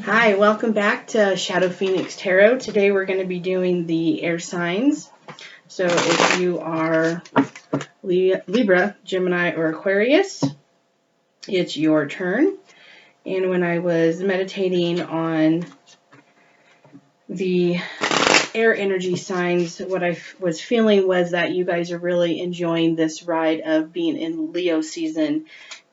Hi, welcome back to Shadow Phoenix Tarot. Today we're going to be doing the air signs. So if you are Libra, Gemini, or Aquarius, it's your turn. And when I was meditating on the air energy signs, what I was feeling was that you guys are really enjoying this ride of being in Leo season.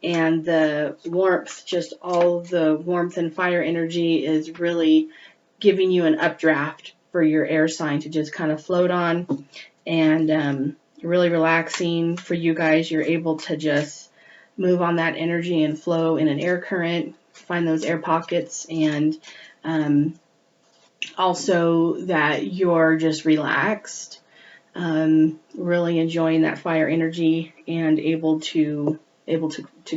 And the warmth, just all the warmth and fire energy is really giving you an updraft for your air sign to just kind of float on, and really relaxing for you guys. You're able to just move on that energy and flow in an air current, find those air pockets, and also that you're just relaxed, really enjoying that fire energy and able to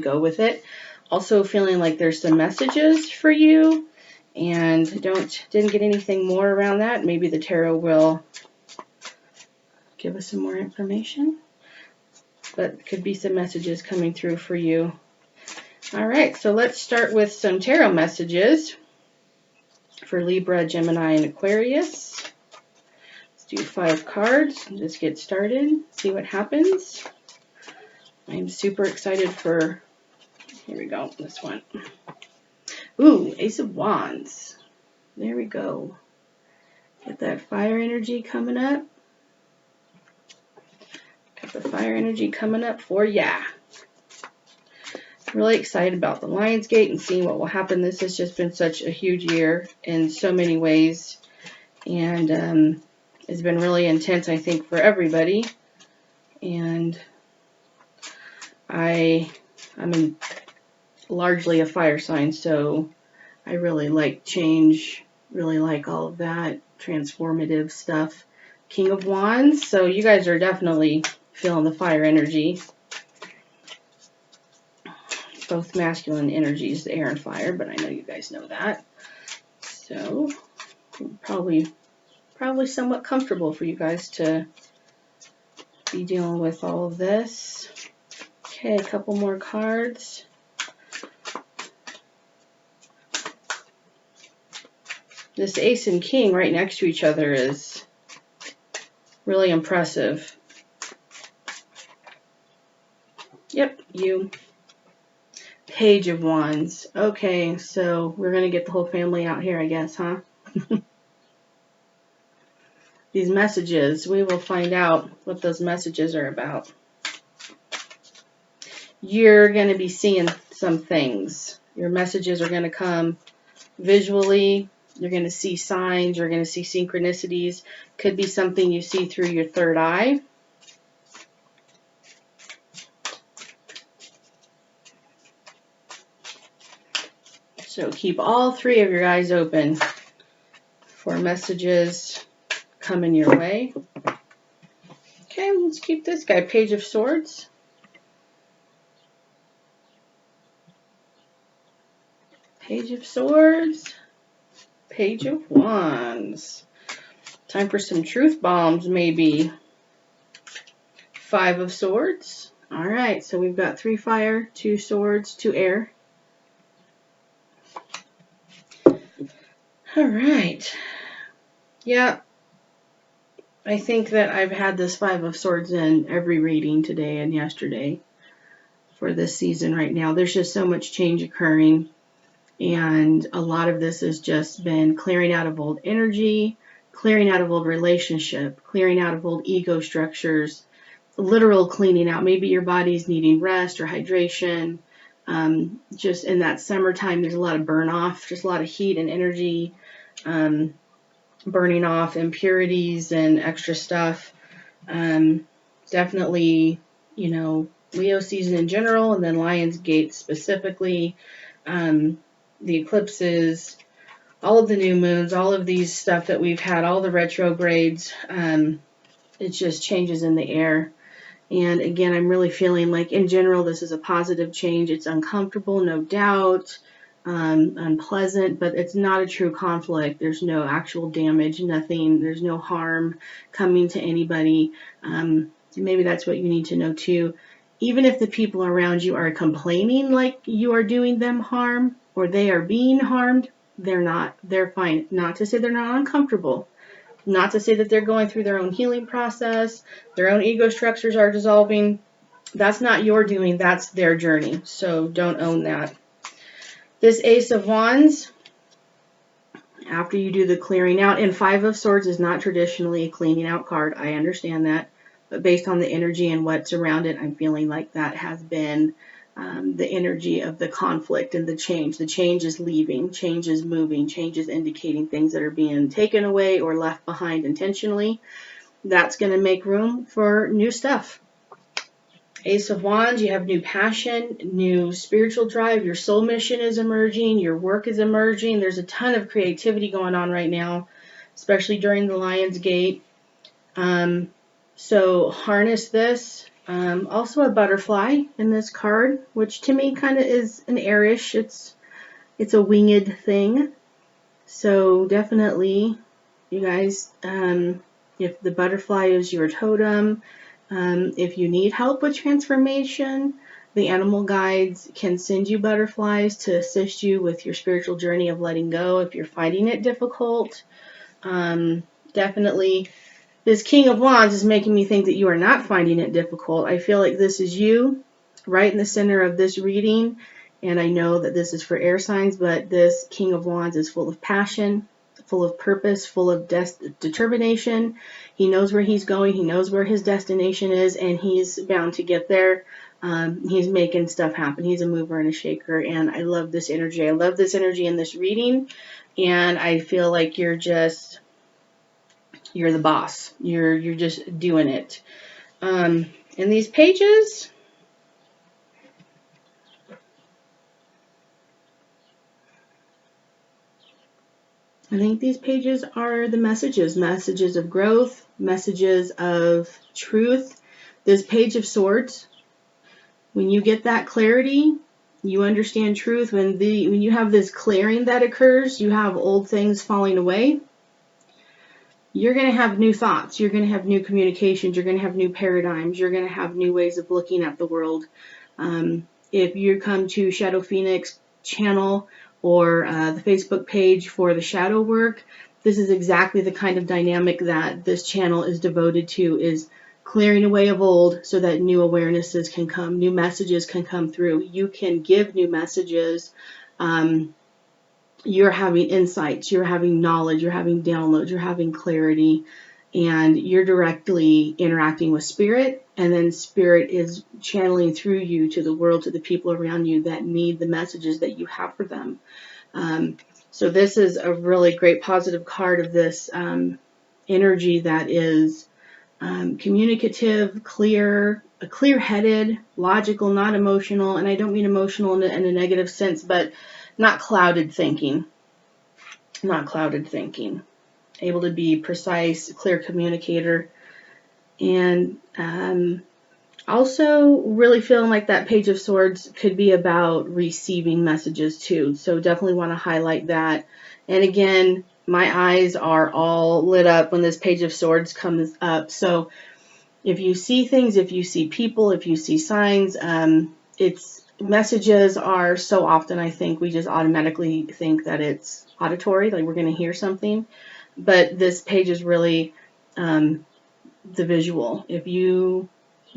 go with it. Also feeling like there's some messages for you, and didn't get anything more around that. Maybe the tarot will give us some more information, but could be some messages coming through for you. All right, so let's start with some tarot messages for Libra, Gemini, and Aquarius. Let's do 5 cards and just get started, see what happens. I'm super excited for, here we go, this one. Ooh, Ace of Wands. There we go. Get that fire energy coming up. Got the fire energy coming up for ya. Really excited about the Lionsgate and seeing what will happen. This has just been such a huge year in so many ways. And it's been really intense, I think, for everybody. And I'm largely a fire sign, so I really like change, really like all of that transformative stuff. King of Wands, so you guys are definitely feeling the fire energy. Both masculine energies, the air and fire, but I know you guys know that. So probably somewhat comfortable for you guys to be dealing with all of this. Okay, a couple more cards. This Ace and King right next to each other is really impressive. Yep, you. Page of Wands. Okay, so we're going to get the whole family out here, I guess, huh? These messages, we will find out what those messages are about. You're going to be seeing some things. Your messages are going to come visually. You're going to see signs. You're going to see synchronicities. Could be something you see through your third eye. So keep all 3 of your eyes open for messages coming your way. Okay, let's keep this guy. Page of Swords. Page of Swords. Page of Wands. Time for some truth bombs, maybe. 5 of Swords. All right, so we've got 3 fire, 2 swords, 2 air. All right. Yeah, I think that I've had this 5 of Swords in every reading today and yesterday for this season right now. There's just so much change occurring, and a lot of this has just been clearing out of old energy, clearing out of old relationship, clearing out of old ego structures, literal cleaning out. Maybe your body's needing rest or hydration. Just in that summertime, there's a lot of burn off, just a lot of heat and energy, burning off impurities and extra stuff. Definitely, Leo season in general, and then Lionsgate specifically, the eclipses, all of the new moons, all of these stuff that we've had, all the retrogrades, it just changes in the air. And again, I'm really feeling like in general, this is a positive change. It's uncomfortable, no doubt, unpleasant, but it's not a true conflict. There's no actual damage, nothing. There's no harm coming to anybody. Maybe that's what you need to know too. Even if the people around you are complaining like you are doing them harm or they are being harmed, They're fine. Not to say they're not uncomfortable. Not to say that they're going through their own healing process, their own ego structures are dissolving. That's not your doing, that's their journey. So don't own that. This Ace of Wands, after you do the clearing out, and Five of Swords is not traditionally a cleaning out card. I understand that. But based on the energy and what's around it, I'm feeling like that has been the energy of the conflict and the change. The change is leaving, change is moving, change is indicating things that are being taken away or left behind intentionally. That's going to make room for new stuff. Ace of Wands, you have new passion, new spiritual drive, your soul mission is emerging, your work is emerging. There's a ton of creativity going on right now, especially during the Lion's Gate. So harness this. Also a butterfly in this card, which to me kind of is an airish. It's a winged thing. So definitely, you guys, if the butterfly is your totem, if you need help with transformation, the animal guides can send you butterflies to assist you with your spiritual journey of letting go. If you're finding it difficult, definitely. This King of Wands is making me think that you are not finding it difficult. I feel like this is you right in the center of this reading. And I know that this is for air signs, but this King of Wands is full of passion, full of purpose, full of determination. He knows where he's going. He knows where his destination is, and he's bound to get there. He's making stuff happen. He's a mover and a shaker, and I love this energy. I love this energy in this reading, and I feel like you're the boss. You're just doing it. In these pages, I think these pages are the messages of growth, messages of truth. This Page of Swords, when you get that clarity, you understand truth. When you have this clearing that occurs, you have old things falling away. You're going to have new thoughts. You're going to have new communications. You're going to have new paradigms. You're going to have new ways of looking at the world. If you come to Shadow Phoenix channel or the Facebook page for the shadow work, this is exactly the kind of dynamic that this channel is devoted to, is clearing away of old so that new awarenesses can come, new messages can come through. You can give new messages. You're having insights, you're having knowledge, you're having downloads, you're having clarity, and you're directly interacting with spirit, and then spirit is channeling through you to the world, to the people around you that need the messages that you have for them. So this is a really great positive card of this energy that is communicative, clear-headed, logical, not emotional, and I don't mean emotional in a negative sense, but not clouded thinking. Not clouded thinking. Able to be precise, clear communicator. And also really feeling like that Page of Swords could be about receiving messages too. So definitely want to highlight that. And again, my eyes are all lit up when this Page of Swords comes up. So if you see things, if you see people, if you see signs, messages are so often, I think, we just automatically think that it's auditory, like we're going to hear something. But this page is really the visual. If you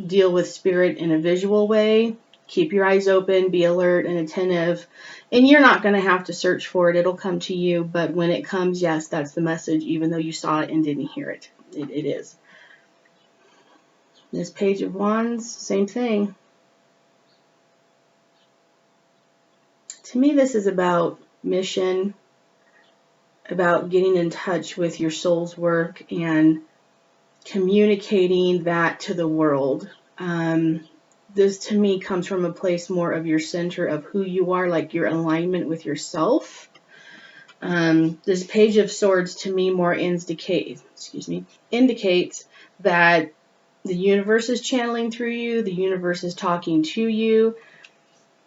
deal with spirit in a visual way, keep your eyes open, be alert and attentive, and you're not going to have to search for it. It'll come to you. But when it comes, yes, that's the message, even though you saw it and didn't hear it. It is. This Page of Wands, same thing. To me, this is about mission, about getting in touch with your soul's work and communicating that to the world. This to me comes from a place more of your center of who you are, like your alignment with yourself. This Page of Swords to me more indicates that the universe is channeling through you, the universe is talking to you.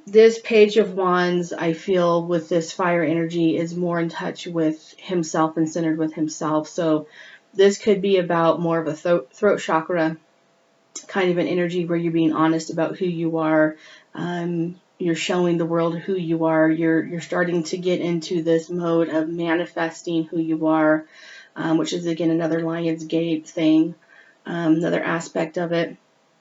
This Page of Wands, I feel, with this fire energy is more in touch with himself and centered with himself. So this could be about more of a throat chakra kind of an energy where you're being honest about who you are, you're showing the world who you are. You're starting to get into this mode of manifesting who you are, which is again another Lion's Gate thing, another aspect of it.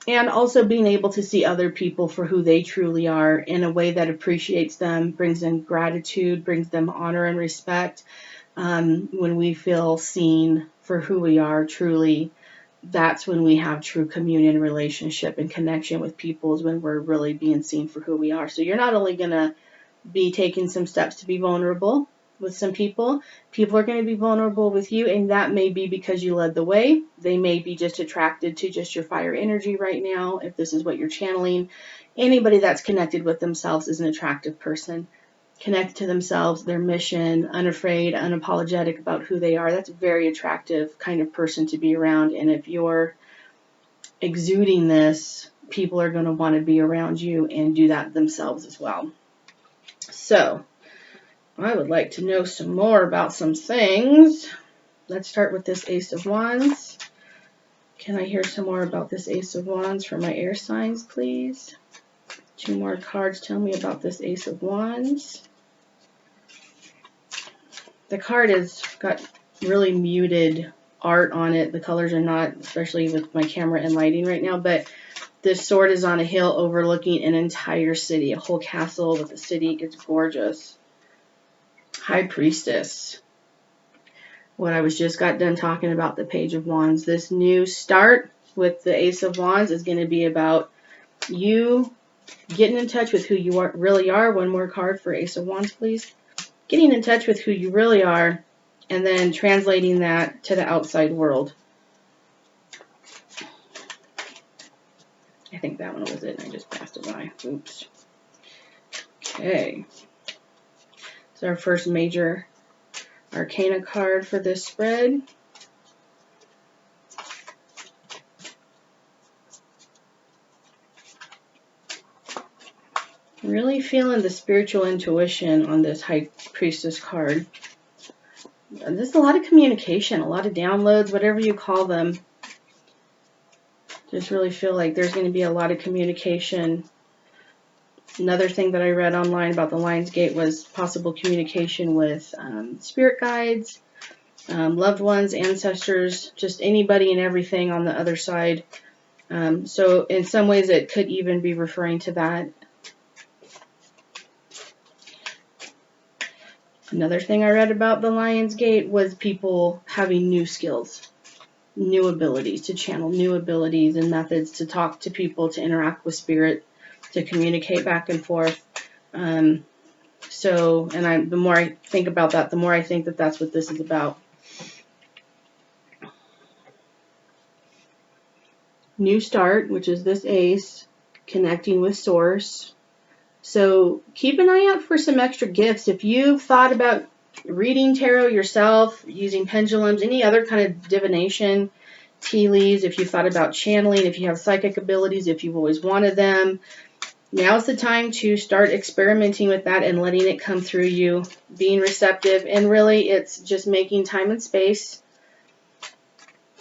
And also being able to see other people for who they truly are in a way that appreciates them, brings in gratitude, brings them honor and respect. When we feel seen for who we are truly, that's when we have true communion, relationship, and connection with people, is when we're really being seen for who we are. So you're not only going to be taking some steps to be vulnerable with some people, people are going to be vulnerable with you, and that may be because you led the way. They may be just attracted to just your fire energy right now, if this is what you're channeling. Anybody that's connected with themselves is an attractive person. Connected to themselves, their mission, unafraid, unapologetic about who they are. That's a very attractive kind of person to be around. And if you're exuding this, people are going to want to be around you and do that themselves as well. So, I would like to know some more about some things. Let's start with this Ace of Wands. Can I hear some more about this Ace of Wands for my air signs, please? 2 more cards tell me about this Ace of Wands. The card has got really muted art on it. The colors are not, especially with my camera and lighting right now, but this sword is on a hill overlooking an entire city, a whole castle with a city. It's gorgeous. High Priestess. What I was just got done talking about, the Page of Wands. This new start with the Ace of Wands is going to be about you getting in touch with who you really are. 1 more card for Ace of Wands, please. Getting in touch with who you really are, and then translating that to the outside world. I think that one was it, and I just passed it by. Oops. Okay. So our first major arcana card for this spread. Really feeling the spiritual intuition on this High Priestess card. There's a lot of communication, a lot of downloads, whatever you call them. Just really feel like there's going to be a lot of communication. Another thing that I read online about the Lion's Gate was possible communication with spirit guides, loved ones, ancestors, just anybody and everything on the other side. So in some ways it could even be referring to that. Another thing I read about the Lion's Gate was people having new skills, new abilities to channel, new abilities and methods to talk to people, to interact with spirit, to communicate back and forth. The more I think about that, the more I think that that's what this is about. New start, which is this ace, connecting with source. So keep an eye out for some extra gifts. If you've thought about reading tarot yourself, using pendulums, any other kind of divination, tea leaves, if you've thought about channeling, if you have psychic abilities, if you've always wanted them, now's the time to start experimenting with that and letting it come through you, being receptive. And really, it's just making time and space,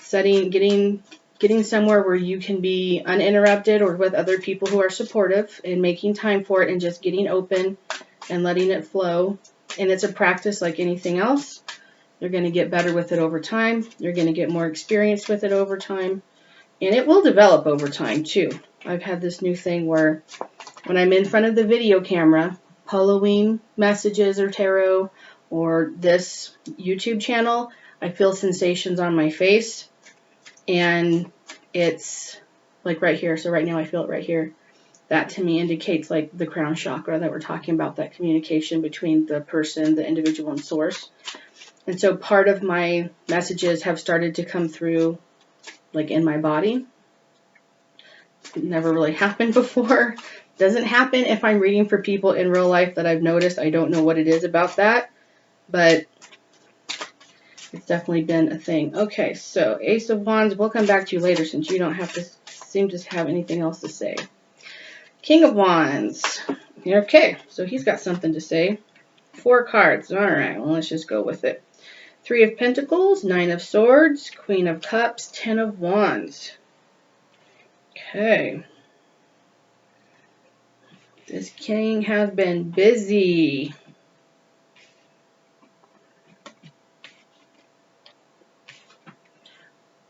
getting somewhere where you can be uninterrupted or with other people who are supportive, and making time for it and just getting open and letting it flow. And it's a practice like anything else. You're going to get better with it over time. You're going to get more experience with it over time. And it will develop over time too. I've had this new thing where when I'm in front of the video camera, Halloween messages or tarot or this YouTube channel, I feel sensations on my face. And it's like right here. So right now I feel it right here. That to me indicates like the crown chakra that we're talking about, that communication between the person, the individual, and source. And so part of my messages have started to come through like in my body. It never really happened before. Doesn't happen if I'm reading for people in real life that I've noticed. I don't know what it is about that, but it's definitely been a thing. Okay, so Ace of Wands, we'll come back to you later since you don't have to seem to have anything else to say. King of Wands. Okay, so he's got something to say. 4 cards. All right, well, let's just go with it. 3 of Pentacles, 9 of Swords, Queen of Cups, 10 of Wands. Okay. This king has been busy.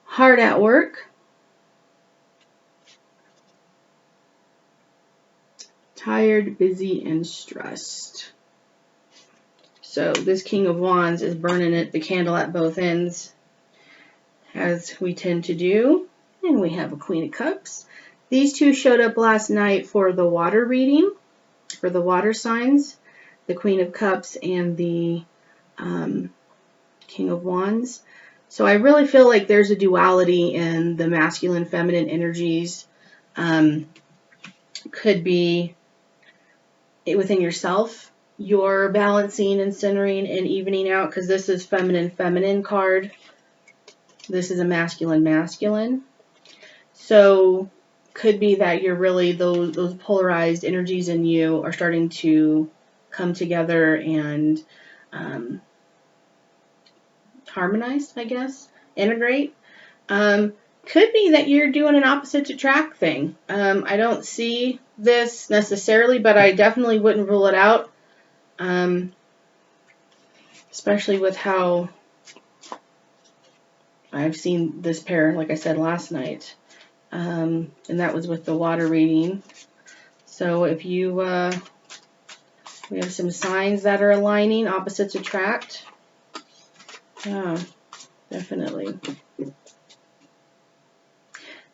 Hard at work. Tired, busy, and stressed. So this King of Wands is burning the candle at both ends, as we tend to do. And we have a Queen of Cups. These two showed up last night for the water reading, for the water signs, the Queen of Cups and the King of Wands. So I really feel like there's a duality in the masculine, feminine energies. Could be within yourself, you're balancing and centering and evening out, because this is feminine card. This is a masculine. So could be that you're really, those polarized energies in you are starting to come together and harmonize, I guess, integrate. Could be that you're doing an opposite attract thing. I don't see this necessarily, but I definitely wouldn't rule it out. Especially with how I've seen this pair, like I said last night. And that was with the water reading. So if you, we have some signs that are aligning, opposites attract. Yeah, definitely.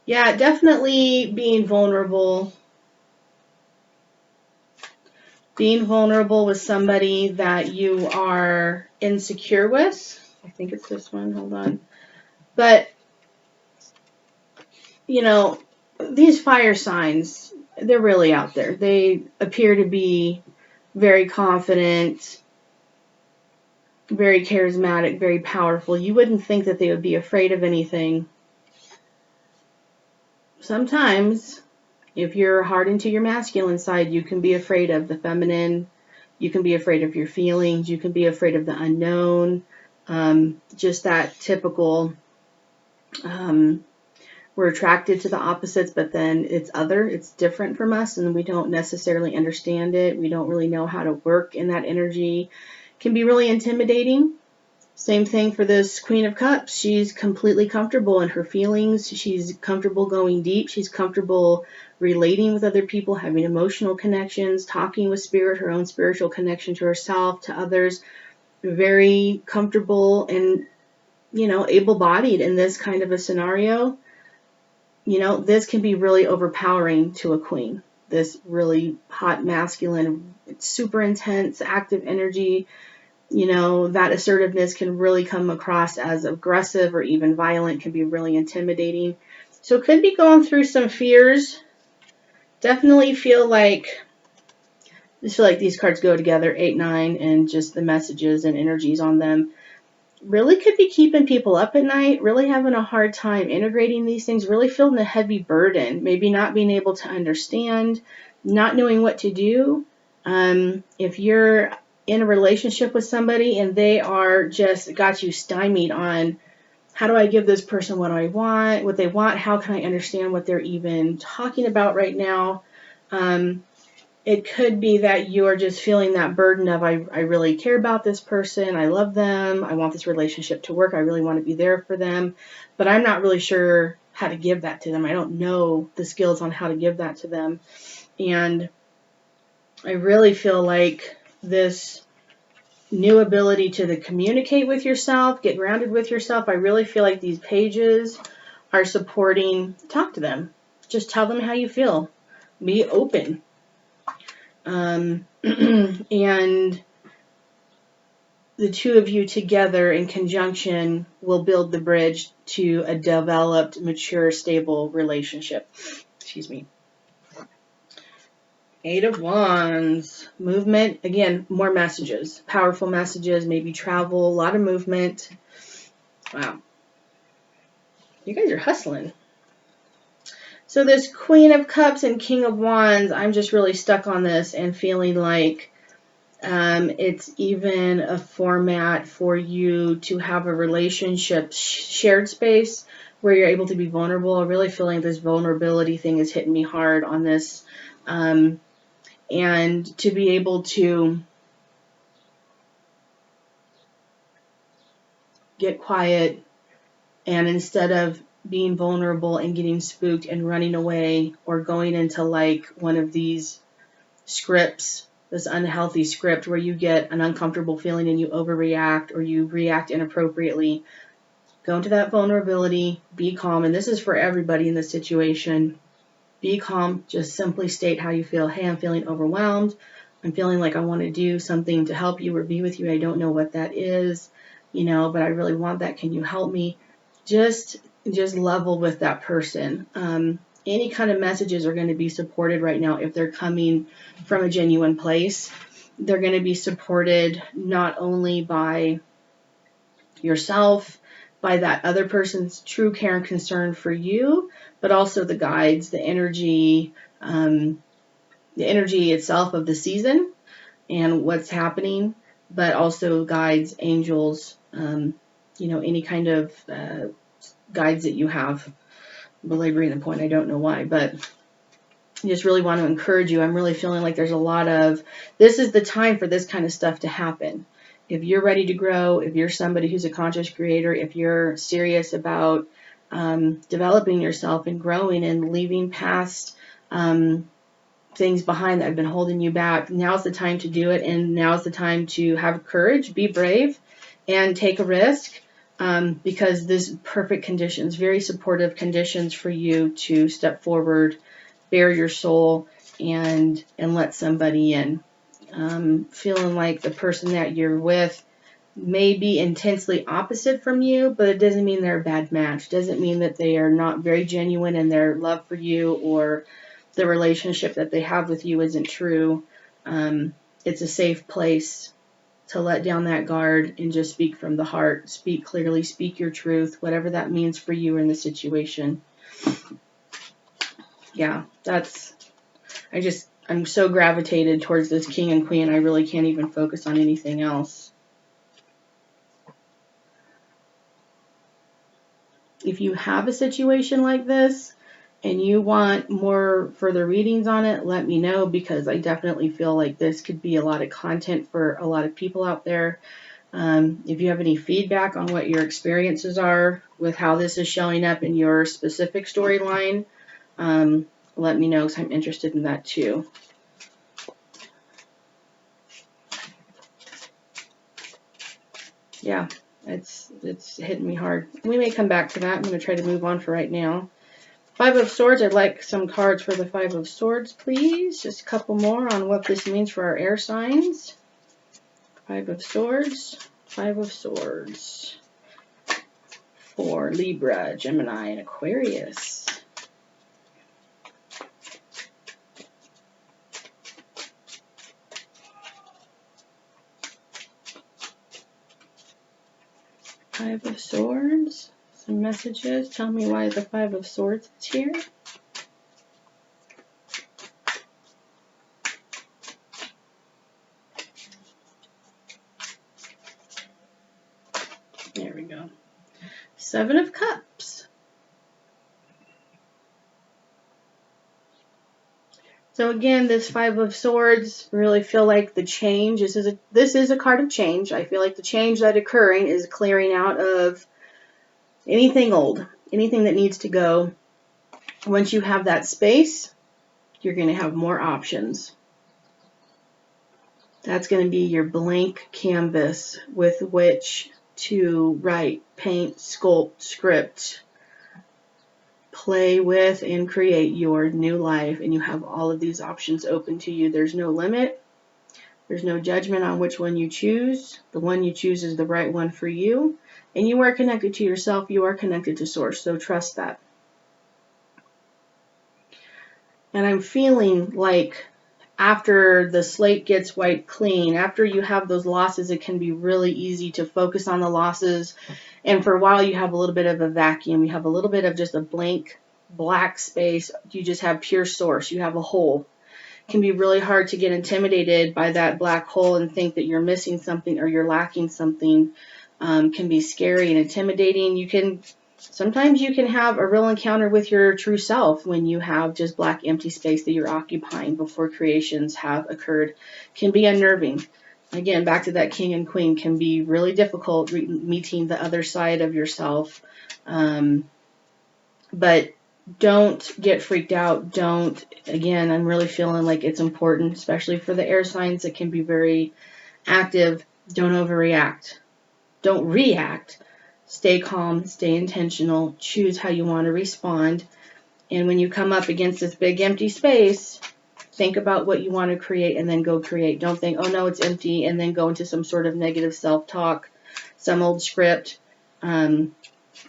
Yeah, definitely being vulnerable. Being vulnerable with somebody that you are insecure with. I think it's this one. Hold on. But, you know, these fire signs, they're really out there. They appear to be very confident, very charismatic, very powerful. You wouldn't think that they would be afraid of anything. Sometimes, if you're hard into your masculine side, you can be afraid of the feminine. You can be afraid of your feelings. You can be afraid of the unknown. Just that typical, we're attracted to the opposites, but then it's different from us, and we don't necessarily understand it. We don't really know how to work in that energy. It can be really intimidating. Same thing for this Queen of Cups. She's completely comfortable in her feelings. She's comfortable going deep. She's comfortable relating with other people, having emotional connections, talking with spirit, her own spiritual connection to herself, to others. Very comfortable and, able-bodied in this kind of a scenario. This can be really overpowering to a queen. This really hot, masculine, super intense, active energy. That assertiveness can really come across as aggressive or even violent, can be really intimidating. So could be going through some fears. Definitely feel like these cards go together, 8, 9, and just the messages and energies on them. Really could be keeping people up at night, really having a hard time integrating these things, really feeling a heavy burden, maybe not being able to understand, not knowing what to do. If you're in a relationship with somebody and they are just got you stymied on, how do I give this person what they want, how can I understand what they're even talking about right now? It could be that you're just feeling that burden of, I really care about this person, I love them, I want this relationship to work, I really want to be there for them, but I'm not really sure how to give that to them. I don't know the skills on how to give that to them. And I really feel like this new ability to communicate with yourself, get grounded with yourself, I really feel like these pages are supporting, talk to them. Just tell them how you feel. Be open. And the two of you together in conjunction will build the bridge to a developed, mature, stable relationship. Excuse me. 8 of Wands, movement, again, more messages, powerful messages, maybe travel, a lot of movement. Wow. You guys are hustling. So this Queen of Cups and King of Wands, I'm just really stuck on this and feeling like it's even a format for you to have a relationship shared space where you're able to be vulnerable. I'm really feeling this vulnerability thing is hitting me hard on this. and to be able to get quiet, and instead of being vulnerable and getting spooked and running away or going into like one of these scripts, this unhealthy script where you get an uncomfortable feeling and you overreact or you react inappropriately, go into that vulnerability, be calm. And this is for everybody in this situation. Be calm. Just simply state how you feel. Hey, I'm feeling overwhelmed. I'm feeling like I want to do something to help you or be with you. I don't know what that is, but I really want that. Can you help me? Just level with that person. Any kind of messages are going to be supported right now if they're coming from a genuine place. They're going to be supported not only by yourself, by that other person's true care and concern for you, but also the guides, the energy itself of the season and what's happening, but also guides, angels, any kind of guides that you have. Belaboring the point, I don't know why, but I just really want to encourage you. I'm really feeling like there's a lot of, this is the time for this kind of stuff to happen. If you're ready to grow, if you're somebody who's a conscious creator, if you're serious about developing yourself and growing and leaving past things behind that have been holding you back, now's the time to do it, and now's the time to have courage, be brave, and take a risk. Because this perfect conditions, very supportive conditions for you to step forward, bare your soul, and let somebody in. Feeling like the person that you're with may be intensely opposite from you, but it doesn't mean they're a bad match. Doesn't mean that they are not very genuine in their love for you, or the relationship that they have with you isn't true. It's a safe place to let down that guard and just speak from the heart, speak clearly, speak your truth, whatever that means for you in the situation. Yeah, I'm so gravitated towards this king and queen, I really can't even focus on anything else. If you have a situation like this and you want more further readings on it, let me know, because I definitely feel like this could be a lot of content for a lot of people out there. If you have any feedback on what your experiences are with how this is showing up in your specific storyline, let me know, because I'm interested in that too. Yeah, it's hitting me hard. We may come back to that. I'm going to try to move on for right now. Five of Swords. I'd like some cards for the Five of Swords, please. Just a couple more on what this means for our air signs. Five of Swords. Five of Swords. For Libra, Gemini, and Aquarius. Five of Swords. Some messages. Tell me why the Five of Swords is here. There we go. Seven of Cups. So again, this Five of Swords, really feel like the change. This is a card of change. I feel like the change that's occurring is clearing out of anything old, anything that needs to go. Once you have that space, you're going to have more options. That's going to be your blank canvas with which to write, paint, sculpt, script, play with, and create your new life. And you have all of these options open to you. There's no limit. There's no judgment on which one you choose. The one you choose is the right one for you. And you are connected to yourself. You are connected to Source. So trust that. And I'm feeling like after the slate gets wiped clean, after you have those losses, it can be really easy to focus on the losses. And for a while, you have a little bit of a vacuum. You have a little bit of just a blank black space. You just have pure Source. You have a hole. It can be really hard to get intimidated by that black hole and think that you're missing something or you're lacking something. Can be scary and intimidating. You can Sometimes you can have a real encounter with your true self when you have just black empty space that you're occupying before creations have occurred. Can be unnerving. Again, back to that king and queen, can be really difficult meeting the other side of yourself. But don't get freaked out. Don't, again, I'm really feeling like it's important, especially for the air signs that can be very active. Don't overreact. Don't react. Stay calm, stay intentional, choose how you want to respond. And when you come up against this big empty space, think about what you want to create and then go create. Don't think, oh no, it's empty, and then go into some sort of negative self-talk, some old script.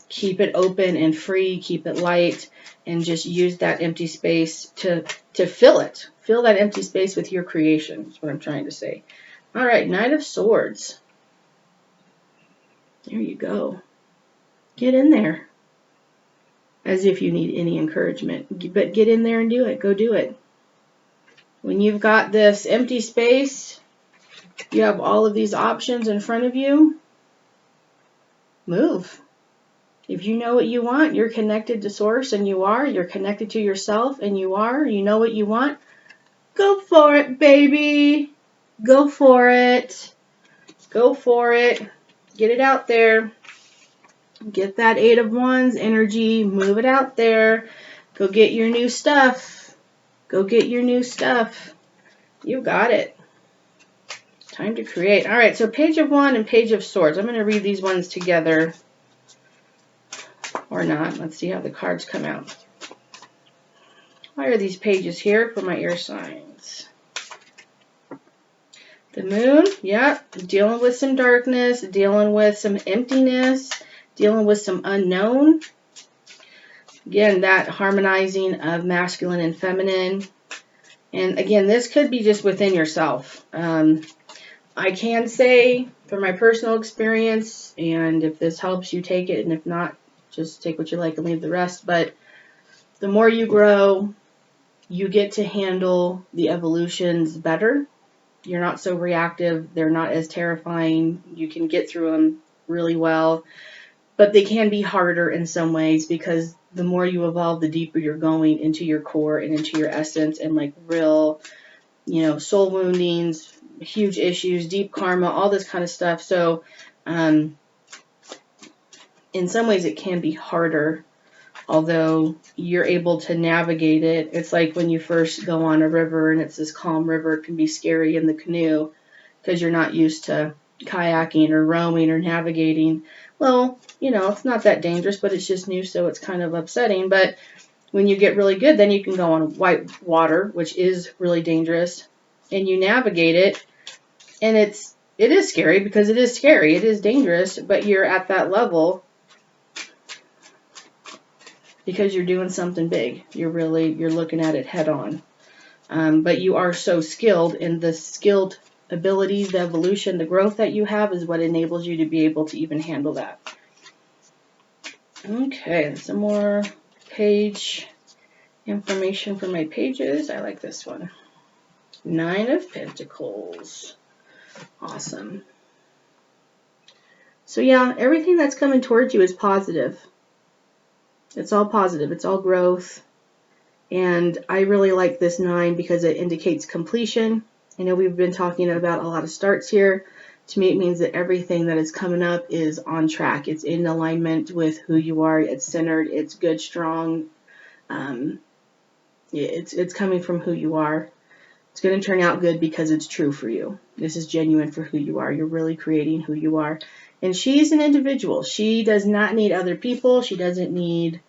Keep it open and free, keep it light, and just use that empty space to fill it. Fill that empty space with your creation, is what I'm trying to say. All right, Knight of Swords. There you go. Get in there. As if you need any encouragement. But get in there and do it. Go do it. When you've got this empty space, you have all of these options in front of you, move. If you know what you want, you're connected to Source, and you are. You're connected to yourself, and you are. You know what you want. Go for it, baby. Go for it. Go for it. Get it out there. Get that 8 of Wands energy. Move it out there. Go get your new stuff. Go get your new stuff. You got it. Time to create. All right, so Page of Wands and Page of Swords. I'm going to read these ones together. Or not. Let's see how the cards come out. Why are these pages here for my air signs? The Moon, yeah, dealing with some darkness, dealing with some emptiness, dealing with some unknown. Again, that harmonizing of masculine and feminine. And again, this could be just within yourself. I can say from my personal experience, and if this helps you, take it, and if not, just take what you like and leave the rest. But the more you grow, you get to handle the evolutions better. You're not so reactive. They're not as terrifying. You can get through them really well. But they can be harder in some ways, because the more you evolve, the deeper you're going into your core and into your essence, and like real, soul woundings, huge issues, deep karma, all this kind of stuff. So in some ways it can be harder, although you're able to navigate it. It's like when you first go on a river and it's this calm river, it can be scary in the canoe because you're not used to kayaking or rowing or navigating. Well, it's not that dangerous, but it's just new, so it's kind of upsetting. But when you get really good, then you can go on white water, which is really dangerous, and you navigate it, and it is scary because it is scary. It is dangerous, but you're at that level because you're doing something big. You're looking at it head on. But you are so skilled, and the skilled abilities, the evolution, the growth that you have is what enables you to be able to even handle that. Okay, some more page information for my pages. I like this one. 9 of Pentacles. Awesome. So yeah, everything that's coming towards you is positive. It's all positive. It's all growth. And I really like this 9 because it indicates completion. I know we've been talking about a lot of starts here. To me, it means that everything that is coming up is on track. It's in alignment with who you are. It's centered. It's good, strong. It's coming from who you are. It's going to turn out good because it's true for you. This is genuine for who you are. You're really creating who you are. And she's an individual. She does not need other people. She doesn't need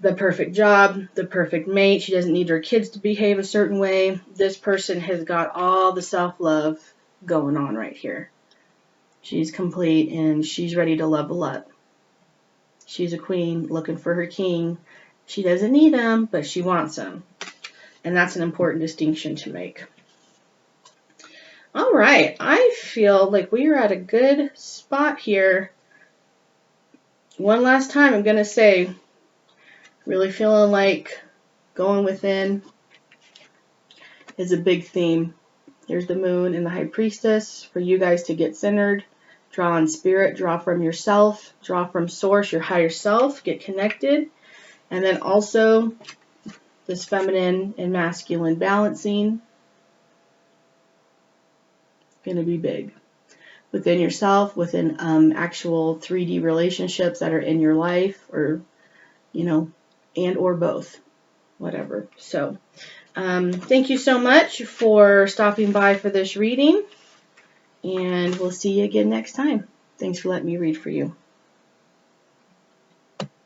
the perfect job, the perfect mate. She doesn't need her kids to behave a certain way. This person has got all the self-love going on right here. She's complete, and she's ready to level up. She's a queen looking for her king. She doesn't need him, but she wants him. And that's an important distinction to make. All right, I feel like we are at a good spot here. One last time, I'm going to say, really feeling like going within is a big theme. There's the Moon and the High Priestess for you guys to get centered, Draw on spirit, draw from yourself, draw from source, your higher self, get connected. And then also this feminine and masculine balancing, going to be big. Within yourself, within actual 3D relationships that are in your life, or, you know, and or both, whatever. So thank you so much for stopping by for this reading, and we'll see you again next time. Thanks for letting me read for you.